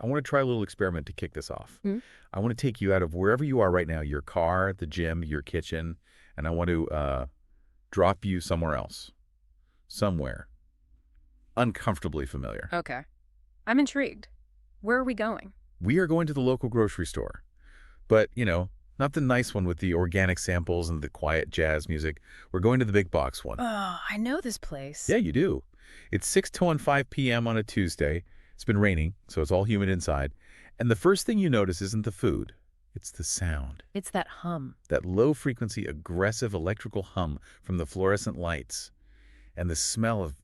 I want to try a little experiment to kick this off. Hmm? I want to take you out of wherever you are right now, your car, the gym, your kitchen, and I want to drop you somewhere else. Somewhere. Uncomfortably familiar. Okay. I'm intrigued. Where are we going? We are going to the local grocery store. But, not the nice one with the organic samples and the quiet jazz music. We're going to the big box one. Oh, I know this place. Yeah, you do. It's 6 to 5 p.m. on a Tuesday. It's been raining, so it's all humid inside. And the first thing you notice isn't the food. It's the sound. It's that hum. That low-frequency, aggressive electrical hum from the fluorescent lights. And the smell of,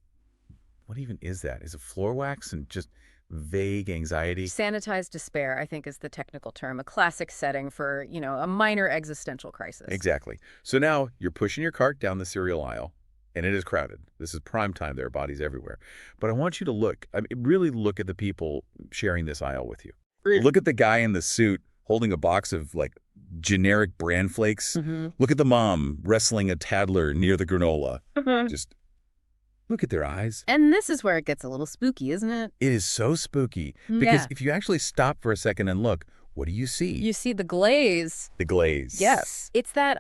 what even is that? Is it floor wax and just vague anxiety? Sanitized despair, I think, is the technical term. A classic setting for, a minor existential crisis. Exactly. So now you're pushing your cart down the cereal aisle, and it is crowded. This is prime time. There are bodies everywhere. But I want you to really look at the people sharing this aisle with you. Look at the guy in the suit holding a box of, generic bran flakes. Mm-hmm. Look at the mom wrestling a toddler near the granola. Mm-hmm. Just look at their eyes. And this is where it gets a little spooky, isn't it? It is so spooky. Because if you actually stop for a second and look, what do you see? You see the glaze. The glaze. Yes. It's that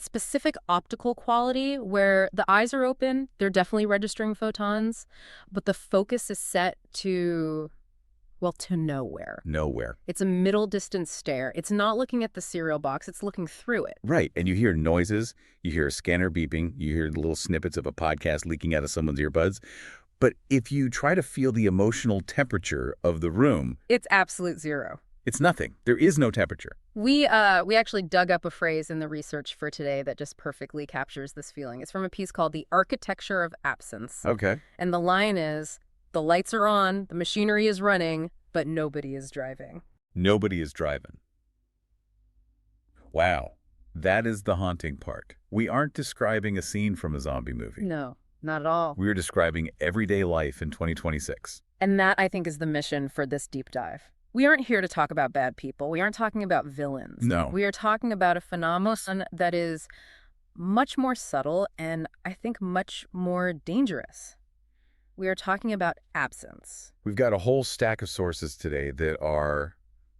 specific optical quality where the eyes are open, they're definitely registering photons, but the focus is set to nowhere. Nowhere. It's a middle distance stare. It's not looking at the cereal box, it's looking through it. Right. And you hear noises, you hear a scanner beeping, you hear little snippets of a podcast leaking out of someone's earbuds. But if you try to feel the emotional temperature of the room, It's absolute zero. it's nothing. There is no temperature. We actually dug up a phrase in the research for today that just perfectly captures this feeling. It's from a piece called The Architecture of Absence. Okay. And the line is, the lights are on, the machinery is running, but nobody is driving. Nobody is driving. Wow. That is the haunting part. We aren't describing a scene from a zombie movie. No, not at all. We're describing everyday life in 2026. And that, I think, is the mission for this deep dive. We aren't here to talk about bad people. We aren't talking about villains. No. We are talking about a phenomenon that is much more subtle and, I think, much more dangerous. We are talking about absence. We've got a whole stack of sources today that are,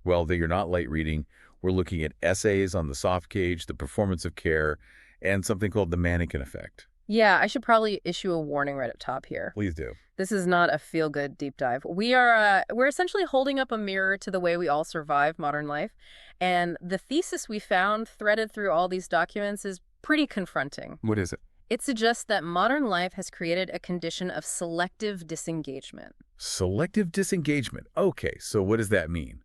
you're not light reading. We're looking at essays on the soft cage, the performance of care, and something called the mannequin effect. Yeah, I should probably issue a warning right up top here. Please do. This is not a feel-good deep dive. We're essentially holding up a mirror to the way we all survive modern life. And the thesis we found threaded through all these documents is pretty confronting. What is it? It suggests that modern life has created a condition of selective disengagement. Selective disengagement. Okay, so what does that mean?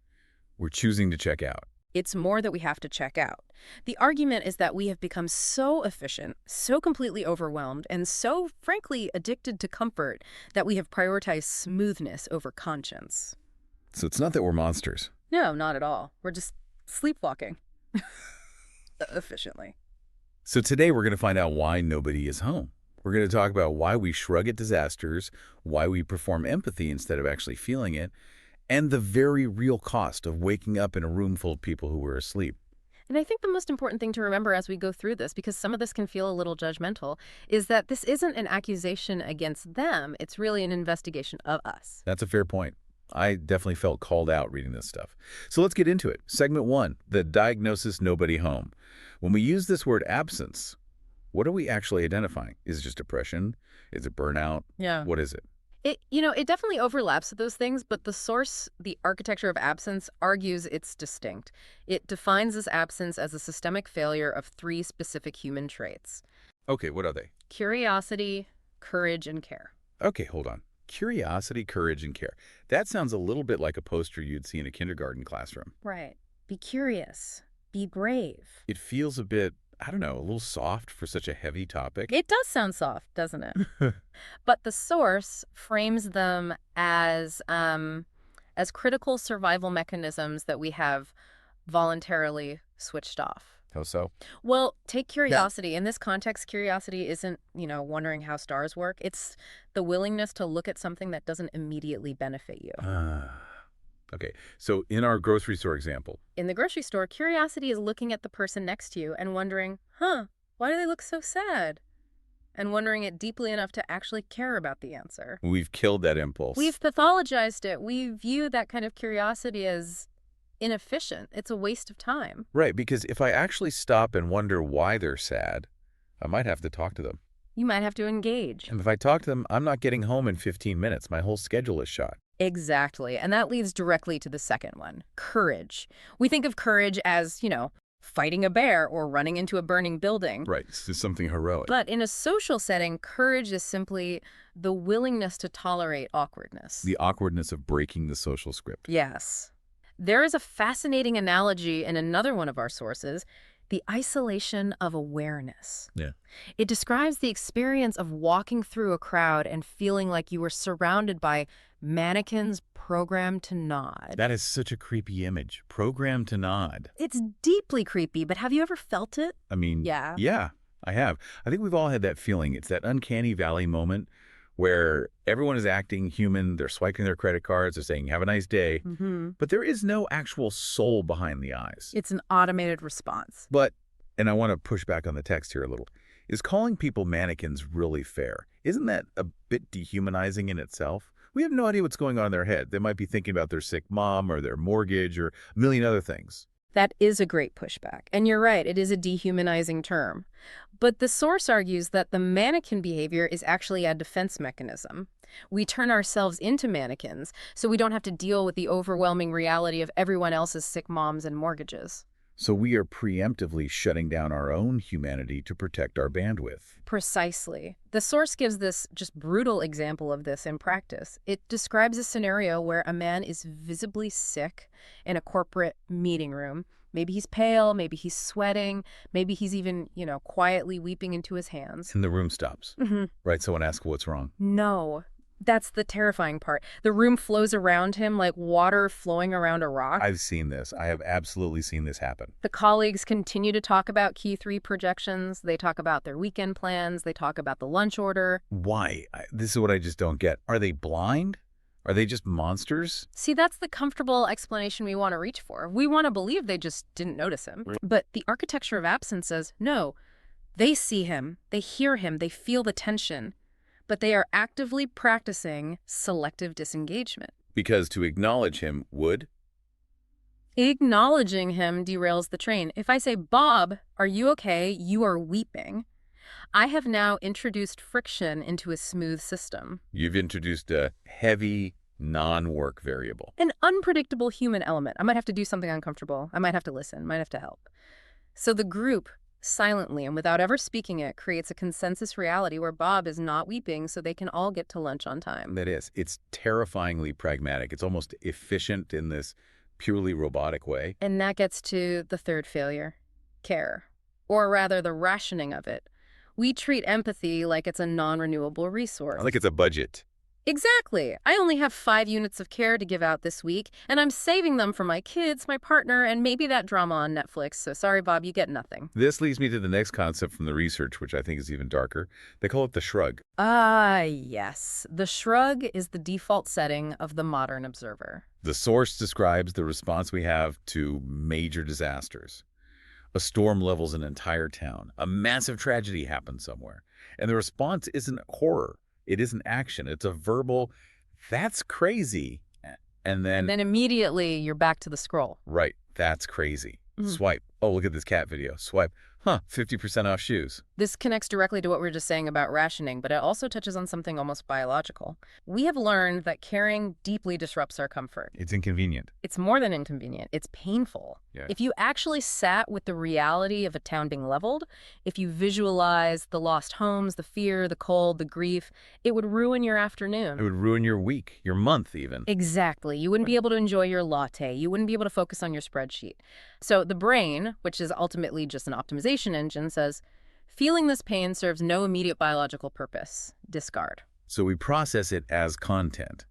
We're choosing to check out. It's more that we have to check out. The argument is that we have become so efficient, so completely overwhelmed, and so, frankly, addicted to comfort that we have prioritized smoothness over conscience. So it's not that we're monsters. No, not at all. We're just sleepwalking. Efficiently. So today we're going to find out why nobody is home. We're going to talk about why we shrug at disasters, why we perform empathy instead of actually feeling it, and the very real cost of waking up in a room full of people who were asleep. And I think the most important thing to remember as we go through this, because some of this can feel a little judgmental, is that this isn't an accusation against them. It's really an investigation of us. That's a fair point. I definitely felt called out reading this stuff. So let's get into it. Segment 1, the diagnosis nobody home. When we use this word absence, what are we actually identifying? Is it just depression? Is it burnout? Yeah. What is it? It definitely overlaps with those things, but the source, the architecture of absence, argues it's distinct. It defines this absence as a systemic failure of 3 specific human traits. Okay, what are they? Curiosity, courage, and care. Okay, hold on. Curiosity, courage, and care. That sounds a little bit like a poster you'd see in a kindergarten classroom. Right. Be curious. Be brave. It feels a bit, a little soft for such a heavy topic. It does sound soft, doesn't it? But the source frames them as critical survival mechanisms that we have voluntarily switched off. How so? Well, take curiosity. Yeah. In this context, curiosity isn't, wondering how stars work. It's the willingness to look at something that doesn't immediately benefit you. Okay, so in our grocery store example. In the grocery store, curiosity is looking at the person next to you and wondering, why do they look so sad? and wondering it deeply enough to actually care about the answer. We've killed that impulse. We've pathologized it. We view that kind of curiosity as inefficient. It's a waste of time. Right, because if I actually stop and wonder why they're sad, I might have to talk to them. You might have to engage. And if I talk to them, I'm not getting home in 15 minutes. My whole schedule is shot. Exactly. And that leads directly to the second one, courage. We think of courage as, fighting a bear or running into a burning building. Right, it's something heroic. But in a social setting, courage is simply the willingness to tolerate awkwardness. The awkwardness of breaking the social script. Yes. There is a fascinating analogy in another one of our sources, the isolation of awareness. Yeah. It describes the experience of walking through a crowd and feeling like you were surrounded by mannequins programmed to nod. That is such a creepy image. Programmed to nod. It's deeply creepy, but have you ever felt it? I mean, yeah, I have. I think we've all had that feeling. It's that uncanny valley moment where everyone is acting human. They're swiping their credit cards. They're saying, have a nice day. Mm-hmm. But there is no actual soul behind the eyes. It's an automated response. But, and I want to push back on the text here a little, is calling people mannequins really fair? Isn't that a bit dehumanizing in itself? We have no idea what's going on in their head. They might be thinking about their sick mom or their mortgage or a million other things. That is a great pushback. And you're right, it is a dehumanizing term. But the source argues that the mannequin behavior is actually a defense mechanism. We turn ourselves into mannequins so we don't have to deal with the overwhelming reality of everyone else's sick moms and mortgages. So we are preemptively shutting down our own humanity to protect our bandwidth. Precisely. The source gives this just brutal example of this in practice. It describes a scenario where a man is visibly sick in a corporate meeting room. Maybe he's pale, maybe he's sweating, maybe he's even, quietly weeping into his hands. And the room stops. Mm-hmm. Right, someone asks what's wrong. No. That's the terrifying part. The room flows around him like water flowing around a rock. I've seen this. I have absolutely seen this happen. The colleagues continue to talk about Q3 projections. They talk about their weekend plans. They talk about the lunch order. Why? This is what I just don't get. Are they blind? Are they just monsters? See, that's the comfortable explanation we want to reach for. We want to believe they just didn't notice him. But the architecture of absence says, no, they see him, they hear him, they feel the tension. But they are actively practicing selective disengagement. Because to acknowledge him would? Acknowledging him derails the train. If I say, Bob, are you okay? You are weeping. I have now introduced friction into a smooth system. You've introduced a heavy, non-work variable. An unpredictable human element. I might have to do something uncomfortable. I might have to listen, might have to help. So the group, silently and without ever speaking it, creates a consensus reality where Bob is not weeping so they can all get to lunch on time. That is. It's terrifyingly pragmatic. It's almost efficient in this purely robotic way. And that gets to the third failure, care. Or rather, the rationing of it. We treat empathy like it's a non-renewable resource. Like it's a budget. Exactly. I only have 5 units of care to give out this week, and I'm saving them for my kids, my partner, and maybe that drama on Netflix. So sorry, Bob, you get nothing. This leads me to the next concept from the research, which I think is even darker. They call it the shrug. Yes. The shrug is the default setting of the modern observer. The source describes the response we have to major disasters. A storm levels an entire town. A massive tragedy happens somewhere. And the response isn't horror. It isn't action. It's a verbal, that's crazy. And then Immediately you're back to the scroll. Right, that's crazy. Swipe. Oh, look at this cat video. Swipe. 50% off shoes. This connects directly to what we were just saying about rationing, but it also touches on something almost biological. We have learned that caring deeply disrupts our comfort. It's inconvenient. It's more than inconvenient. It's painful. Yeah. If you actually sat with the reality of a town being leveled, if you visualize the lost homes, the fear, the cold, the grief, it would ruin your afternoon. It would ruin your week, your month even. Exactly. You wouldn't be able to enjoy your latte. You wouldn't be able to focus on your spreadsheet. So the brain, which is ultimately just an optimization engine, says, feeling this pain serves no immediate biological purpose. Discard. So we process it as content,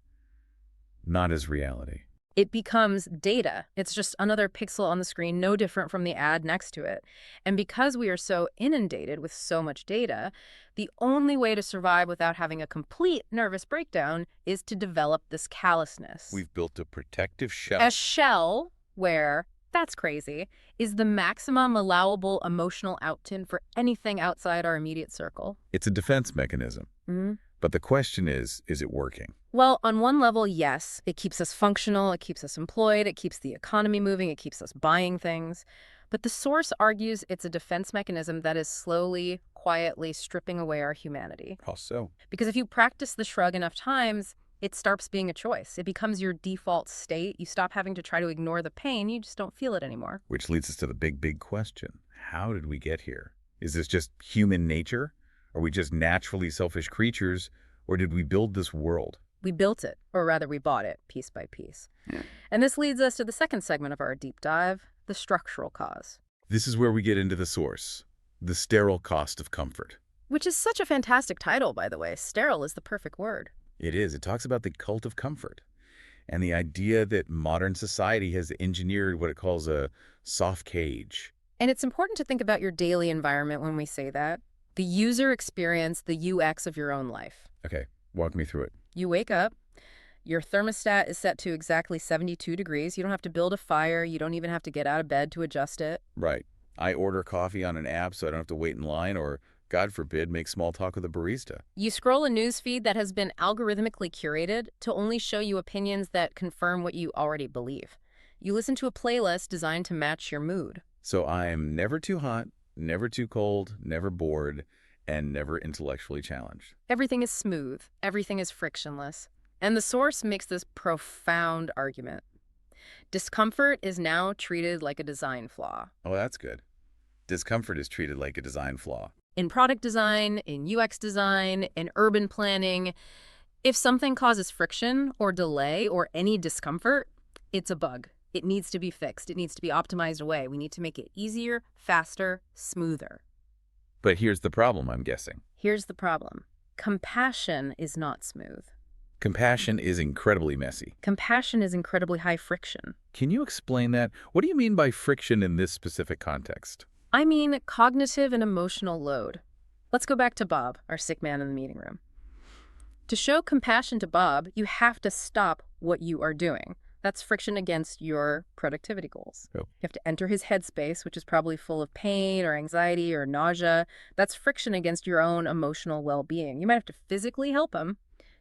not as reality. It becomes data. It's just another pixel on the screen, no different from the ad next to it. And because we are so inundated with so much data, the only way to survive without having a complete nervous breakdown is to develop this callousness. We've built a protective shell. A shell where That's crazy, is the maximum allowable emotional outturn for anything outside our immediate circle. It's a defense mechanism. Mhm. But the question is it working? Well, on one level, yes. It keeps us functional, it keeps us employed, it keeps the economy moving, it keeps us buying things. But the source argues it's a defense mechanism that is slowly, quietly stripping away our humanity. How so? Because if you practice the shrug enough times, it starts being a choice. It becomes your default state. You stop having to try to ignore the pain. You just don't feel it anymore. Which leads us to the big question. How did we get here? Is this just human nature? Are we just naturally selfish creatures? Or did we build this world? We built it, or rather we bought it, piece by piece. And this leads us to the second segment of our deep dive, the structural cause. This is where we get into the source, the sterile cost of comfort. Which is such a fantastic title, by the way. Sterile is the perfect word. It is. It talks about the cult of comfort and the idea that modern society has engineered what it calls a soft cage. And it's important to think about your daily environment when we say that. The user experience, the UX of your own life. Okay, walk me through it. You wake up, your thermostat is set to exactly 72 degrees. You don't have to build a fire. You don't even have to get out of bed to adjust it. Right. I order coffee on an app so I don't have to wait in line or, God forbid, make small talk with a barista. You scroll a news feed that has been algorithmically curated to only show you opinions that confirm what you already believe. You listen to a playlist designed to match your mood. So I'm never too hot, never too cold, never bored, and never intellectually challenged. Everything is smooth. Everything is frictionless. And the source makes this profound argument. Discomfort is now treated like a design flaw. Oh, that's good. Discomfort is treated like a design flaw. In product design, in UX design, in urban planning, if something causes friction or delay or any discomfort, it's a bug. It needs to be fixed. It needs to be optimized away. We need to make it easier, faster, smoother. But here's the problem, I'm guessing. Here's the problem. Compassion is not smooth. Compassion is incredibly messy. Compassion is incredibly high friction. Can you explain that? What do you mean by friction in this specific context? I mean cognitive and emotional load. Let's go back to Bob, our sick man in the meeting room. To show compassion to Bob, you have to stop what you are doing. That's friction against your productivity goals. Oh. You have to enter his headspace, which is probably full of pain or anxiety or nausea. That's friction against your own emotional well-being. You might have to physically help him,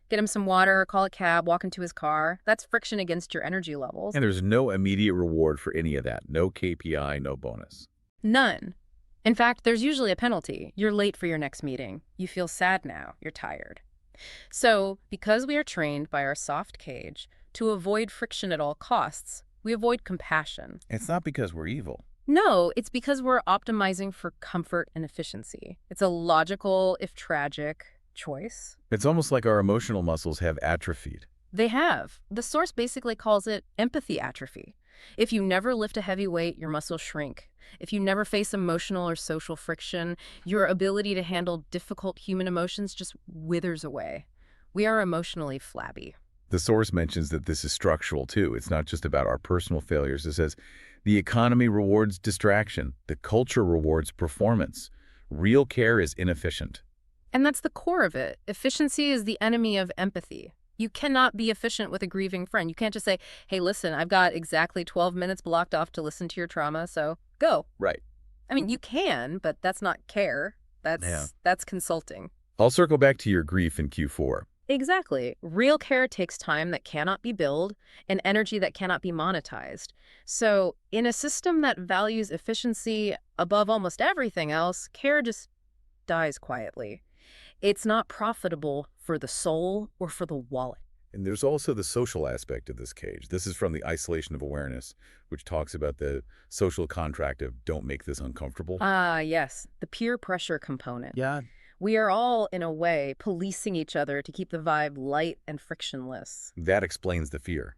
get him some water, call a cab, walk into his car. That's friction against your energy levels. And there's no immediate reward for any of that. No KPI, no bonus. None. In fact, there's usually a penalty. You're late for your next meeting. You feel sad now. You're tired. So, because we are trained by our soft cage to avoid friction at all costs, we avoid compassion. It's not because we're evil. No, it's because we're optimizing for comfort and efficiency. It's a logical, if tragic, choice. It's almost like our emotional muscles have atrophied. They have. The source basically calls it empathy atrophy. If you never lift a heavy weight, your muscles shrink. If you never face emotional or social friction, your ability to handle difficult human emotions just withers away. We are emotionally flabby. The source mentions that this is structural, too. It's not just about our personal failures. It says, the economy rewards distraction. The culture rewards performance. Real care is inefficient. And that's the core of it. Efficiency is the enemy of empathy. You cannot be efficient with a grieving friend. You can't just say, hey, listen, I've got exactly 12 minutes blocked off to listen to your trauma, so go. Right. I mean, you can, but that's not care. That's consulting. I'll circle back to your grief in Q4. Exactly. Real care takes time that cannot be billed and energy that cannot be monetized. So in a system that values efficiency above almost everything else, care just dies quietly. It's not profitable for the soul or for the wallet. And there's also the social aspect of this cage. This is from the Isolation of Awareness, which talks about the social contract of don't make this uncomfortable. Ah, yes. The peer pressure component. Yeah. We are all, in a way, policing each other to keep the vibe light and frictionless. That explains the fear.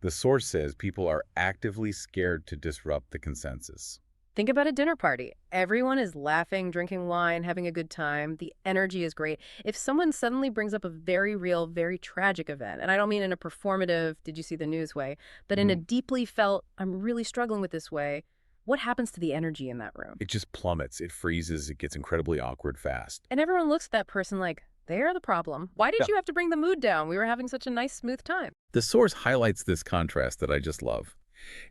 The source says people are actively scared to disrupt the consensus. Think about a dinner party. Everyone is laughing, drinking wine, having a good time. The energy is great. If someone suddenly brings up a very real, very tragic event, and I don't mean in a performative, did you see the news way, but in a deeply felt, I'm really struggling with this way, what happens to the energy in that room? It just plummets. It freezes. It gets incredibly awkward fast. And everyone looks at that person like, they're the problem. Why did you have to bring the mood down? We were having such a nice, smooth time. The source highlights this contrast that I just love.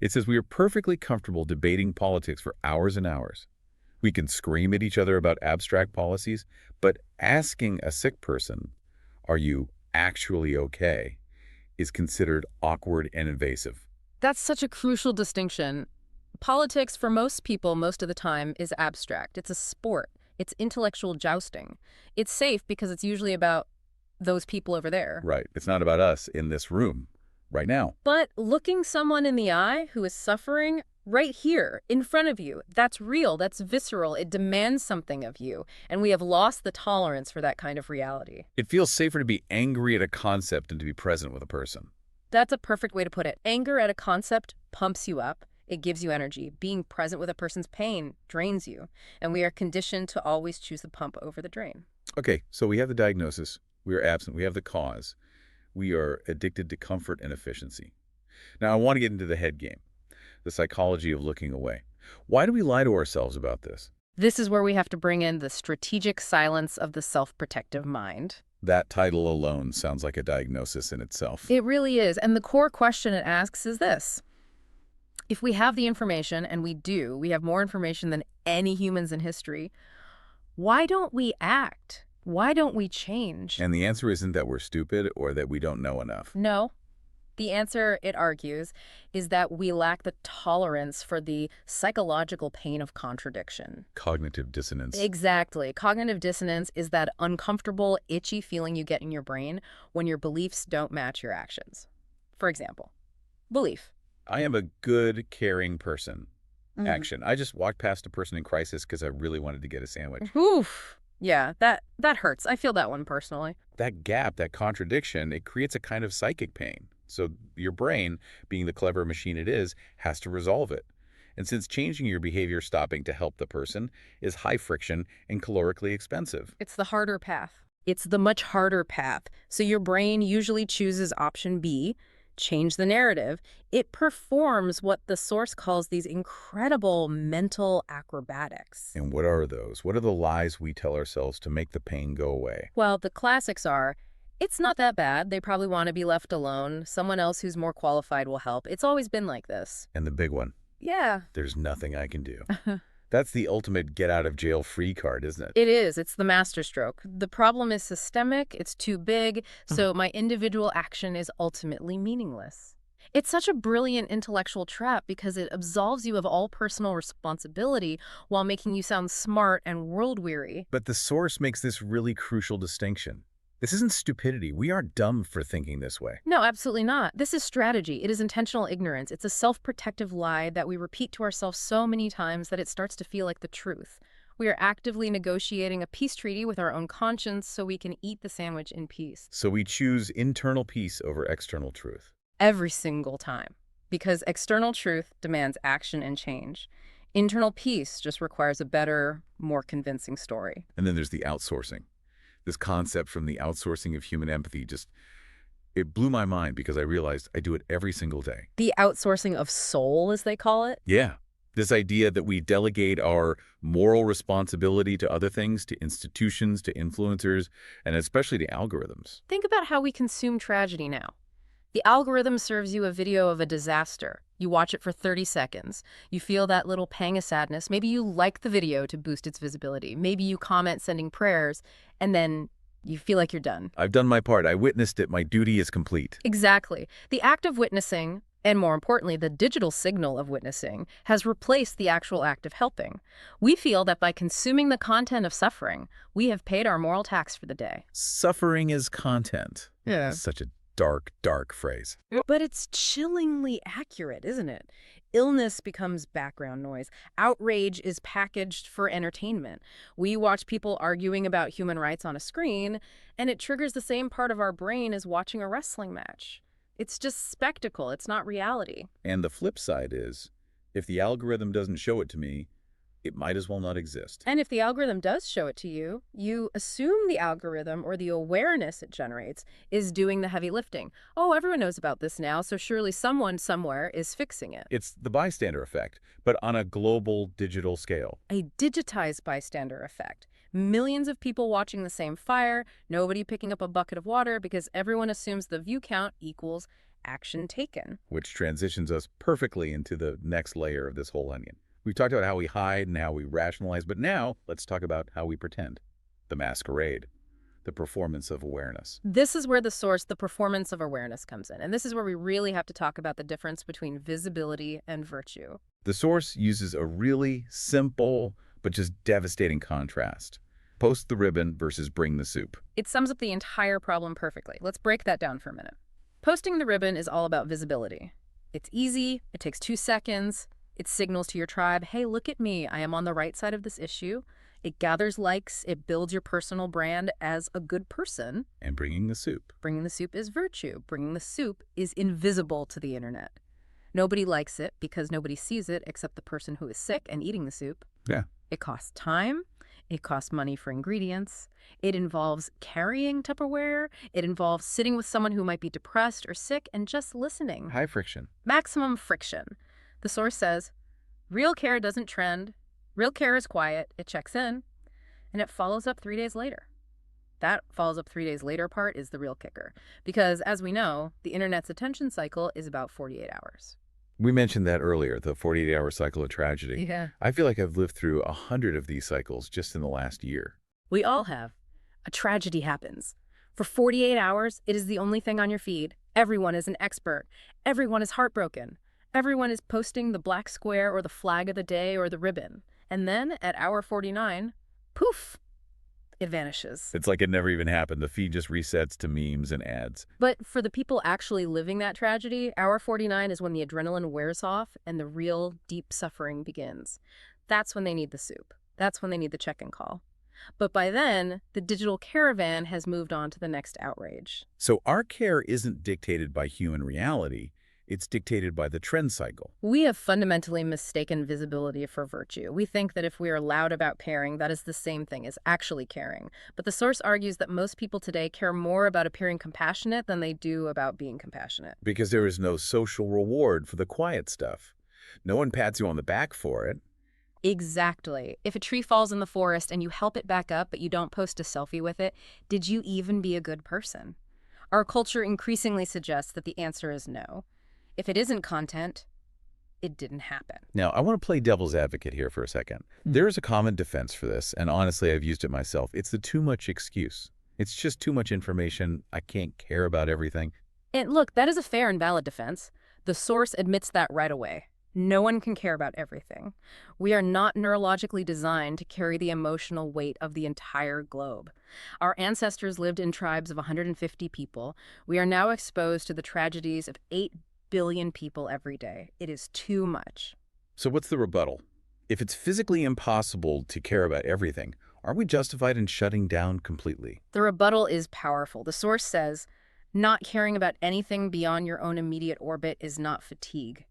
It says we are perfectly comfortable debating politics for hours and hours. We can scream at each other about abstract policies, but asking a sick person, "Are you actually okay?" is considered awkward and invasive. That's such a crucial distinction. Politics, for most people, most of the time, is abstract. It's a sport. It's intellectual jousting. It's safe because it's usually about those people over there. Right. It's not about us in this room right now. But looking someone in the eye who is suffering right here, in front of you, that's real, that's visceral, it demands something of you, and we have lost the tolerance for that kind of reality. It feels safer to be angry at a concept than to be present with a person. That's a perfect way to put it. Anger at a concept pumps you up. It gives you energy. Being present with a person's pain drains you, and we are conditioned to always choose the pump over the drain. Okay, so we have the diagnosis. We are absent. We have the cause. We are addicted to comfort and efficiency. Now, I want to get into the head game, the psychology of looking away. Why do we lie to ourselves about this? This is where we have to bring in the strategic silence of the self-protective mind. That title alone sounds like a diagnosis in itself. It really is, and the core question it asks is this. If we have the information, and we have more information than any humans in history, why don't we act? Why don't we change? And the answer isn't that we're stupid or that we don't know enough. No. The answer, it argues, is that we lack the tolerance for the psychological pain of contradiction. Cognitive dissonance. Exactly. Cognitive dissonance is that uncomfortable, itchy feeling you get in your brain when your beliefs don't match your actions. For example, belief. I am a good, caring person. Action. I just walked past a person in crisis because I really wanted to get a sandwich. Oof. Yeah, that hurts. I feel that one personally. That gap, that contradiction, it creates a kind of psychic pain. So your brain, being the clever machine it is, has to resolve it. And since changing your behavior stopping to help the person is high friction and calorically expensive. It's the harder path. It's the much harder path. So your brain usually chooses option B, change the narrative. It performs what the source calls these incredible mental acrobatics. And what are those? What are the lies we tell ourselves to make the pain go away? Well, the classics are, it's not that bad. They probably want to be left alone. Someone else who's more qualified will help. It's always been like this. And the big one, Yeah. there's nothing I can do. That's the ultimate get-out-of-jail-free card, isn't it? It is. It's the masterstroke. The problem is systemic. It's too big. So my individual action is ultimately meaningless. It's such a brilliant intellectual trap because it absolves you of all personal responsibility while making you sound smart and world-weary. But the source makes this really crucial distinction. This isn't stupidity. We aren't dumb for thinking this way. No, absolutely not. This is strategy. It is intentional ignorance. It's a self-protective lie that we repeat to ourselves so many times that it starts to feel like the truth. We are actively negotiating a peace treaty with our own conscience so we can eat the sandwich in peace. So we choose internal peace over external truth. Every single time. Because external truth demands action and change. Internal peace just requires a better, more convincing story. And then there's the outsourcing. This concept from the outsourcing of human empathy it blew my mind because I realized I do it every single day. The outsourcing of soul, as they call it? Yeah. This idea that we delegate our moral responsibility to other things, to institutions, to influencers, and especially to algorithms. Think about how we consume tragedy now. The algorithm serves you a video of a disaster. You watch it for 30 seconds. You feel that little pang of sadness. Maybe you like the video to boost its visibility. Maybe you comment sending prayers, and then you feel like you're done. I've done my part. I witnessed it. My duty is complete. Exactly. The act of witnessing, and more importantly, the digital signal of witnessing, has replaced the actual act of helping. We feel that by consuming the content of suffering, we have paid our moral tax for the day. Suffering is content. Yeah. Such a dark, dark phrase. But it's chillingly accurate, isn't it? Illness becomes background noise. Outrage is packaged for entertainment. We watch people arguing about human rights on a screen, and it triggers the same part of our brain as watching a wrestling match. It's just spectacle. It's not reality. And the flip side is, if the algorithm doesn't show it to me, it might as well not exist. And if the algorithm does show it to you, you assume the algorithm or the awareness it generates is doing the heavy lifting. Oh, everyone knows about this now, so surely someone somewhere is fixing it. It's the bystander effect, but on a global digital scale. A digitized bystander effect. Millions of people watching the same fire, nobody picking up a bucket of water because everyone assumes the view count equals action taken. Which transitions us perfectly into the next layer of this whole onion. We've talked about how we hide and how we rationalize, but now let's talk about how we pretend. The masquerade, the performance of awareness. This is where the source, the performance of awareness, comes in. And this is where we really have to talk about the difference between visibility and virtue. The source uses a really simple but just devastating contrast. Post the ribbon versus bring the soup. It sums up the entire problem perfectly. Let's break that down for a minute. Posting the ribbon is all about visibility. It's easy, it takes 2 seconds, it signals to your tribe, hey, look at me, I am on the right side of this issue. It gathers likes, it builds your personal brand as a good person. And bringing the soup. Bringing the soup is virtue. Bringing the soup is invisible to the internet. Nobody likes it because nobody sees it except the person who is sick and eating the soup. Yeah. It costs time. It costs money for ingredients. It involves carrying Tupperware. It involves sitting with someone who might be depressed or sick and just listening. High friction. Maximum friction. The source says, real care doesn't trend. Real care is quiet. It checks in. And it follows up 3 days later. That follows up 3 days later part is the real kicker. Because as we know, the internet's attention cycle is about 48 hours. We mentioned that earlier, the 48-hour cycle of tragedy. Yeah. I feel like I've lived through 100 of these cycles just in the last year. We all have. A tragedy happens. For 48 hours, it is the only thing on your feed. Everyone is an expert. Everyone is heartbroken. Everyone is posting the black square or the flag of the day or the ribbon. And then at hour 49, poof, it vanishes. It's like it never even happened. The feed just resets to memes and ads. But for the people actually living that tragedy, hour 49 is when the adrenaline wears off and the real deep suffering begins. That's when they need the soup. That's when they need the check-in call. But by then, the digital caravan has moved on to the next outrage. So our care isn't dictated by human reality. It's dictated by the trend cycle. We have fundamentally mistaken visibility for virtue. We think that if we are loud about caring, that is the same thing as actually caring. But the source argues that most people today care more about appearing compassionate than they do about being compassionate. Because there is no social reward for the quiet stuff. No one pats you on the back for it. Exactly. If a tree falls in the forest and you help it back up but you don't post a selfie with it, did you even be a good person? Our culture increasingly suggests that the answer is no. If it isn't content, it didn't happen. Now, I want to play devil's advocate here for a second. There is a common defense for this, and honestly, I've used it myself. It's the too much excuse. It's just too much information. I can't care about everything. And look, that is a fair and valid defense. The source admits that right away. No one can care about everything. We are not neurologically designed to carry the emotional weight of the entire globe. Our ancestors lived in tribes of 150 people. We are now exposed to the tragedies of 8 billion people every day. It is too much. So what's the rebuttal? If it's physically impossible to care about everything, are we justified in shutting down completely? The rebuttal is powerful. The source says, not caring about anything beyond your own immediate orbit is not fatigue.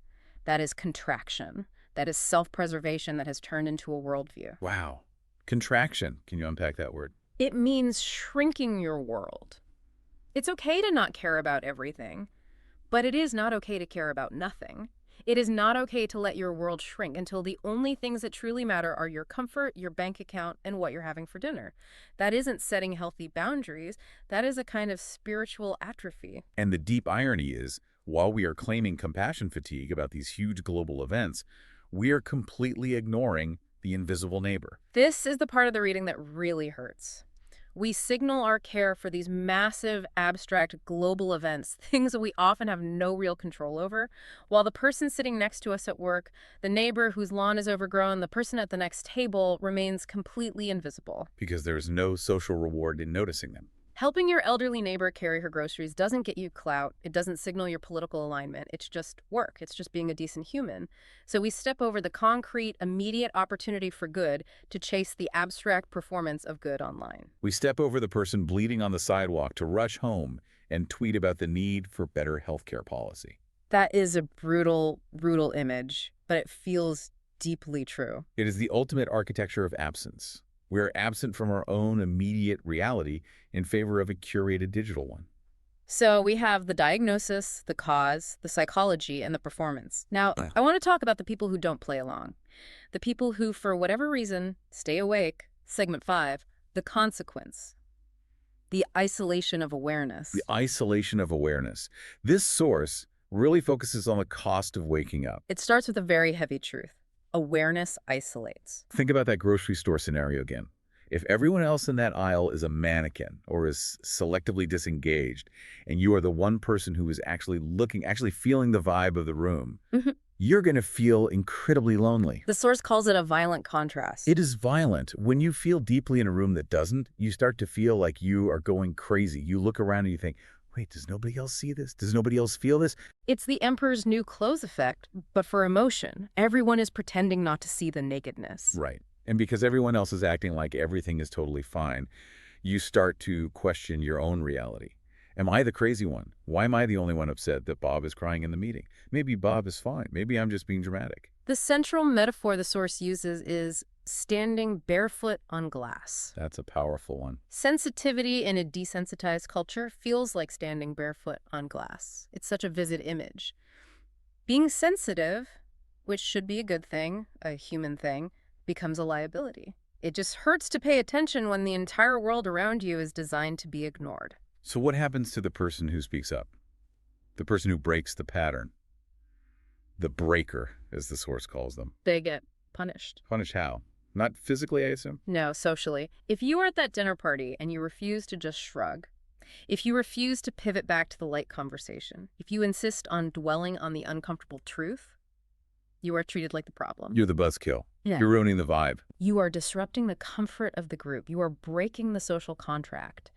That is contraction. That is self-preservation that has turned into a worldview. Wow. Contraction. Can you unpack that word? It means shrinking your world. It's okay to not care about everything, but it is not okay to care about nothing. It is not okay to let your world shrink until the only things that truly matter are your comfort, your bank account, and what you're having for dinner. That isn't setting healthy boundaries. That is a kind of spiritual atrophy. And the deep irony is, while we are claiming compassion fatigue about these huge global events, we are completely ignoring the invisible neighbor. This is the part of the reading that really hurts. We signal our care for these massive, abstract, global events, things that we often have no real control over, while the person sitting next to us at work, the neighbor whose lawn is overgrown, the person at the next table remains completely invisible. Because there is no social reward in noticing them. Helping your elderly neighbor carry her groceries doesn't get you clout. It doesn't signal your political alignment. It's just work. It's just being a decent human. So we step over the concrete, immediate opportunity for good to chase the abstract performance of good online. We step over the person bleeding on the sidewalk to rush home and tweet about the need for better healthcare policy. That is a brutal, brutal image, but it feels deeply true. It is the ultimate architecture of absence. We are absent from our own immediate reality in favor of a curated digital one. So we have the diagnosis, the cause, the psychology, and the performance. Now, I want to talk about the people who don't play along. The people who, for whatever reason, stay awake. Segment 5, the consequence. The isolation of awareness. The isolation of awareness. This source really focuses on the cost of waking up. It starts with a very heavy truth. Awareness isolates. Think about that grocery store scenario again. If everyone else in that aisle is a mannequin or is selectively disengaged, and you are the one person who is actually looking, actually feeling the vibe of the room, you're going to feel incredibly lonely. The source calls it a violent contrast. It is violent. When you feel deeply in a room that doesn't, you start to feel like you are going crazy. You look around and you think, wait, does nobody else see this? Does nobody else feel this? It's the emperor's new clothes effect, but for emotion. Everyone is pretending not to see the nakedness. Right. And because everyone else is acting like everything is totally fine, you start to question your own reality. Am I the crazy one? Why am I the only one upset that Bob is crying in the meeting? Maybe Bob is fine. Maybe I'm just being dramatic. The central metaphor the source uses is standing barefoot on glass. That's a powerful one. Sensitivity in a desensitized culture feels like standing barefoot on glass. It's such a vivid image. Being sensitive, which should be a good thing, a human thing, becomes a liability. It just hurts to pay attention when the entire world around you is designed to be ignored. So what happens to the person who speaks up? The person who breaks the pattern? The breaker, as the source calls them. They get punished. Punished how? Not physically, I assume? No, socially. If you are at that dinner party and you refuse to just shrug, if you refuse to pivot back to the light conversation, if you insist on dwelling on the uncomfortable truth, you are treated like the problem. You're the buzzkill. Yeah. You're ruining the vibe. You are disrupting the comfort of the group. You are breaking the social contract.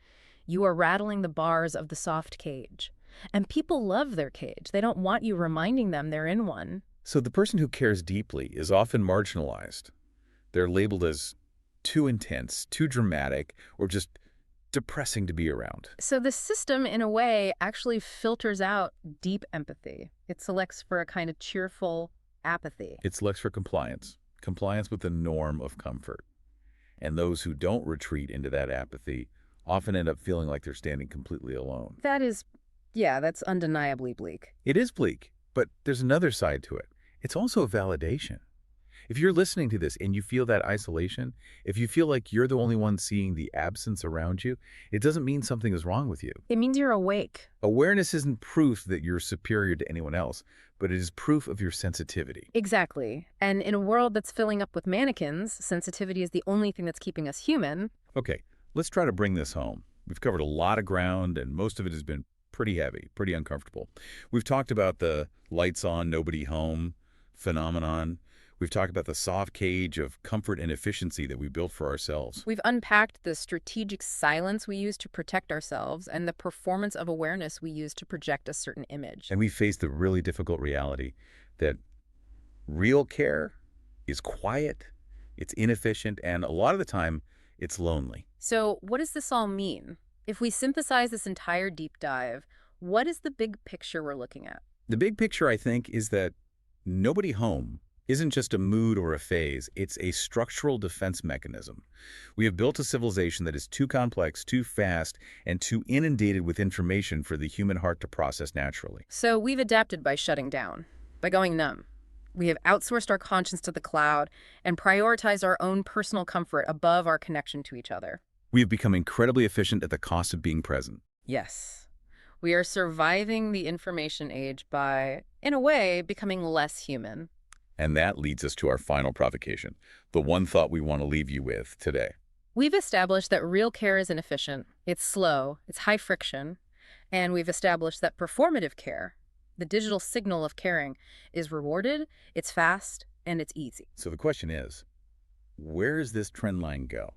You are rattling the bars of the soft cage. And people love their cage. They don't want you reminding them they're in one. So the person who cares deeply is often marginalized. They're labeled as too intense, too dramatic, or just depressing to be around. So the system, in a way, actually filters out deep empathy. It selects for a kind of cheerful apathy. It selects for compliance. Compliance with the norm of comfort. And those who don't retreat into that apathy often end up feeling like they're standing completely alone. That's undeniably bleak. It is bleak, but there's another side to it. It's also a validation. If you're listening to this and you feel that isolation, if you feel like you're the only one seeing the absence around you, it doesn't mean something is wrong with you. It means you're awake. Awareness isn't proof that you're superior to anyone else, but it is proof of your sensitivity. Exactly. And in a world that's filling up with mannequins, sensitivity is the only thing that's keeping us human. Okay, let's try to bring this home. We've covered a lot of ground, and most of it has been pretty heavy, pretty uncomfortable. We've talked about the lights on, nobody home phenomenon. We've talked about the soft cage of comfort and efficiency that we built for ourselves. We've unpacked the strategic silence we use to protect ourselves and the performance of awareness we use to project a certain image. And we faced the really difficult reality that real care is quiet, it's inefficient, and a lot of the time, it's lonely. So what does this all mean? If we synthesize this entire deep dive, what is the big picture we're looking at? The big picture, I think, is that nobody home isn't just a mood or a phase, it's a structural defense mechanism. We have built a civilization that is too complex, too fast, and too inundated with information for the human heart to process naturally. So we've adapted by shutting down, by going numb. We have outsourced our conscience to the cloud and prioritized our own personal comfort above our connection to each other. We have become incredibly efficient at the cost of being present. Yes. We are surviving the information age by, in a way, becoming less human. And that leads us to our final provocation, the one thought we want to leave you with today. We've established that real care is inefficient, it's slow, it's high friction, and we've established that performative care, the digital signal of caring, is rewarded, it's fast, and it's easy. So the question is, where does this trend line go?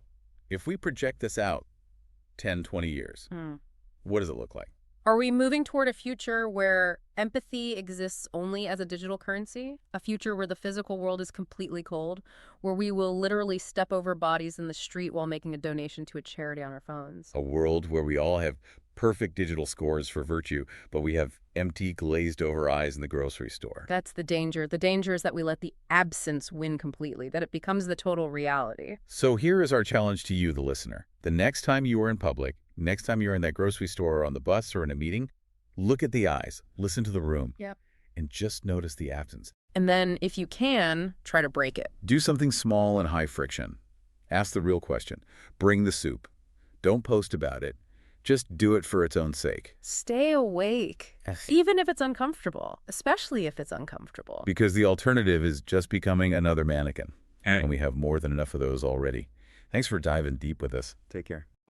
If we project this out 10, 20 years, what does it look like? Are we moving toward a future where empathy exists only as a digital currency? A future where the physical world is completely cold? Where we will literally step over bodies in the street while making a donation to a charity on our phones? A world where we all have perfect digital scores for virtue, but we have empty, glazed-over eyes in the grocery store. That's the danger. The danger is that we let the absence win completely, that it becomes the total reality. So here is our challenge to you, the listener. The next time you are in public, next time you're in that grocery store or on the bus or in a meeting, look at the eyes, listen to the room, and just notice the absence. And then, if you can, try to break it. Do something small and high friction. Ask the real question. Bring the soup. Don't post about it. Just do it for its own sake. Stay awake, even if it's uncomfortable, especially if it's uncomfortable. Because the alternative is just becoming another mannequin. And we have more than enough of those already. Thanks for diving deep with us. Take care.